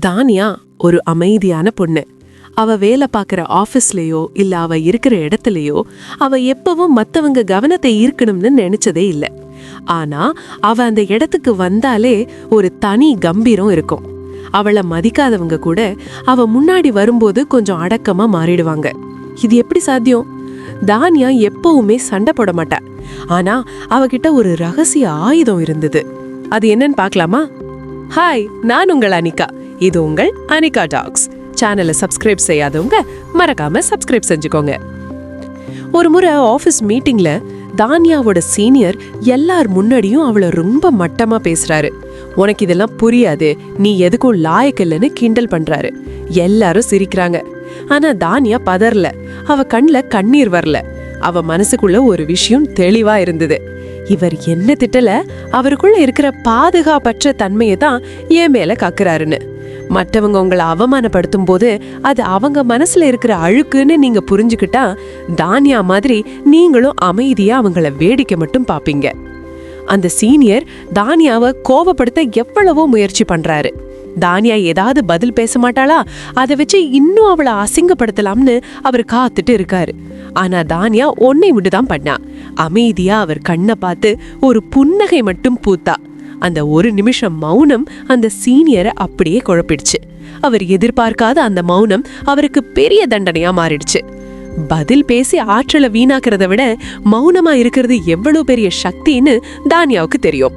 தானியா ஒரு அமைதியான பொண்ணு. அவ வேலை பார்க்குற ஆஃபீஸ்லயோ இல்ல அவ இருக்கிற இடத்துலயோ அவ எப்பவும் மத்தவங்க கவனத்தை ஈர்க்கணும்னு நினைச்சதே இல்லை. ஆனா அவ அந்த இடத்துக்கு வந்தாலே ஒரு தனி கம்பீரம் இருக்கும். அவளை மதிக்காதவங்க கூட அவ முன்னாடி வரும்போது கொஞ்சம் அடக்கமா மாறிடுவாங்க. இது எப்படி சாத்தியம்? தானியா எப்பவுமே சண்டை போட மாட்டா. ஆனா அவகிட்ட ஒரு ரகசிய ஆயுதம் இருந்தது. அது என்னன்னு பார்க்கலாமா? ஹாய், நான் உங்கள் அனிகா. இது உங்கள் அனிகா டாக்ஸ் சேனலை சப்ஸ்கிரைப் செய்யாதவங்க மறக்காம சப்ஸ்கிரைப் செஞ்சுக்கோங்க. ஒரு முறை ஆஃபீஸ் மீட்டிங்ல தானியாவோட சீனியர் எல்லார் முன்னாடியும் அவளை ரொம்ப மட்டமா பேசுறாரு. உனக்கு இதெல்லாம் புரியாது, நீ எதுக்கும் லாயக்கில்லைன்னு கிண்டல் பண்றாரு. எல்லாரும் சிரிக்கிறாங்க. ஆனா தானியா பதறல. அவ கண்ணுல கண்ணீர் வரல. அவ மனசுக்குள்ள ஒரு விஷயம் தெளிவா இருந்தது. இவர் என்ன திட்டல, அவருக்குள்ள இருக்கிற பாதுகாப்பற்ற தன்மையை தான் என் மேல காக்குறாருன்னு. மற்றவங்க உங்களை அவமானப்படுத்தும் போது அது அவங்க மனசுல இருக்கிற அழுக்குன்னு நீங்க புரிஞ்சுக்கிட்டா தானியா மாதிரி நீங்களும் அமைதியா அவங்கள வேடிக்கை மட்டும் பாப்பீங்க. அந்த சீனியர் தானியாவை கோபப்படுத்த எவ்வளவோ முயற்சி பண்றாரு. தானியா ஏதாவது பதில் பேச மாட்டாளா, அதை வச்சு இன்னும் அவளை அசிங்கப்படுத்தலாம்னு அவர் காத்துட்டு இருக்காரு. ஆனா தானியா ஒன்னை விட்டுதான் பண்ணா. அமைதியா அவர் கண்ணை பார்த்து ஒரு புன்னகை மட்டும் பூத்தா. அந்த ஒரு நிமிஷம் மௌனம் அந்த சீனியரை அப்படியே குழப்பிடுச்சு. அவர் எதிர்பார்க்காத அந்த மௌனம் அவருக்கு பெரிய தண்டனையா மாறிடுச்சு. பதில் பேசி ஆற்றலை வீணாக்கிறத விட மௌனமா இருக்கிறது எவ்வளவு பெரிய சக்தின்னு தானியாவுக்கு தெரியும்.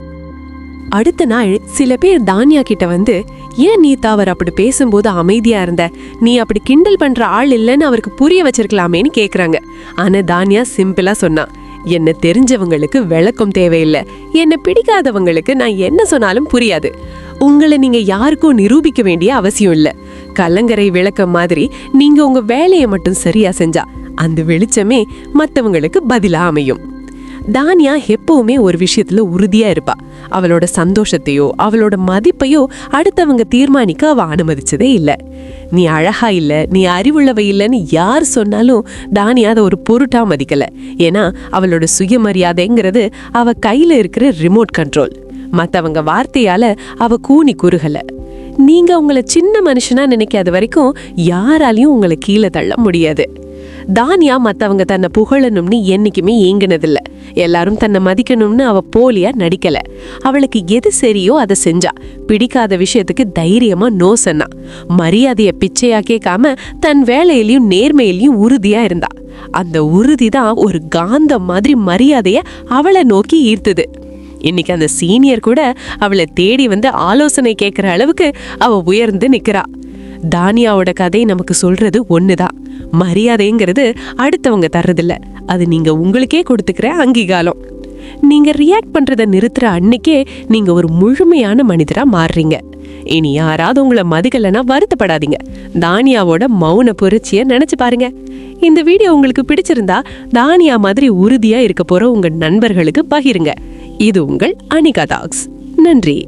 அடுத்த நாள் சில பேர் தானியா கிட்ட வந்து, ஏன் நீதா அவர் அப்படி பேசும்போது அமைதியா இருந்த, நீ அப்படி கிண்டல் பண்ற ஆள் இல்லைன்னு அவருக்கு புரிய வச்சிருக்கலாமேன்னு கேக்குறாங்க. ஆனா தானியா சிம்பிளா சொன்னா, என்ன தெரிஞ்சவங்களுக்கு விளக்கம் தேவையில்லை, என்ன பிடிக்காதவங்களுக்கு நான் என்ன சொன்னாலும் புரியாது. உங்களை நீங்க யாருக்கும் நிரூபிக்க வேண்டிய அவசியம் இல்லை. கலங்கரை விளக்கம் மாதிரி நீங்க உங்க வேலையை மட்டும் சரியா செஞ்சா அந்த வெளிச்சமே மத்தவங்களுக்கு பதிலா அமையும். தானியா எப்பவுமே ஒரு விஷயத்துல உறுதியா இருப்பா. அவளோட சந்தோஷத்தையோ அவளோட மதிப்பையோ அடுத்தவங்க தீர்மானிக்க அவ அனுமதிச்சதே இல்லை. நீ அழகா இல்ல, நீ அறிவுள்ளவ இல்லைன்னு யார் சொன்னாலும் தானியா அதை ஒரு பொருட்டா மதிக்கல. ஏன்னா அவளோட சுயமரியாதைங்கிறது அவ கையில இருக்கிற ரிமோட் கண்ட்ரோல். மத்தவங்க வார்த்தையால அவ கூனி குறுகல. நீங்க உங்களை சின்ன மனுஷனா நினைக்காத வரைக்கும் யாராலையும் உங்களை கீழே தள்ள முடியாது. தானியா மத்தவங்க தன்னை புகழணும்னு என்னைக்குமே ஏங்கினதில்ல. எல்லாரும் தன்னை மதிக்கணும்னு அவ போலியா நடிக்கல. அவளுக்கு எது சரியோ அதை செஞ்சா. பிடிக்காத விஷயத்துக்கு தைரியமா நோ சொன்னா. மரியாதைய பிச்சையா கேட்காம தன் வேலையிலயும் நேர்மையிலையும் உறுதியா இருந்தா. அந்த உறுதி தான் ஒரு காந்தம் மாதிரி மரியாதைய அவளை நோக்கி ஈர்த்தது. இன்னைக்கு அந்த சீனியர் கூட அவளை தேடி வந்து ஆலோசனை கேட்கிற அளவுக்கு அவ உயர்ந்து நிக்கிறா. தானியாவோட கதை நமக்கு சொல்றது ஒண்ணுதான், மரியாதைங்கிறது அடுத்தவங்க தர்றதில்ல, அது நீங்க உங்களுக்கே கொடுத்துக்கிற அங்கீகாரம். நீங்க ரியாக்ட் பண்றத நிறுத்துற அன்னைக்கே நீங்க ஒரு முழுமையான மனிதரா மாறுறீங்க. இனி யாராவது உங்களை மதிக்கலைன்னா வருத்தப்படாதீங்க. தானியாவோட மௌன புரட்சியை நினைச்சு பாருங்க. இந்த வீடியோ உங்களுக்கு பிடிச்சிருந்தா தானியா மாதிரி உறுதியா இருக்க போற உங்க நண்பர்களுக்கு பகிருங்க. இது உங்கள் அனிகா டாக்ஸ். நன்றி.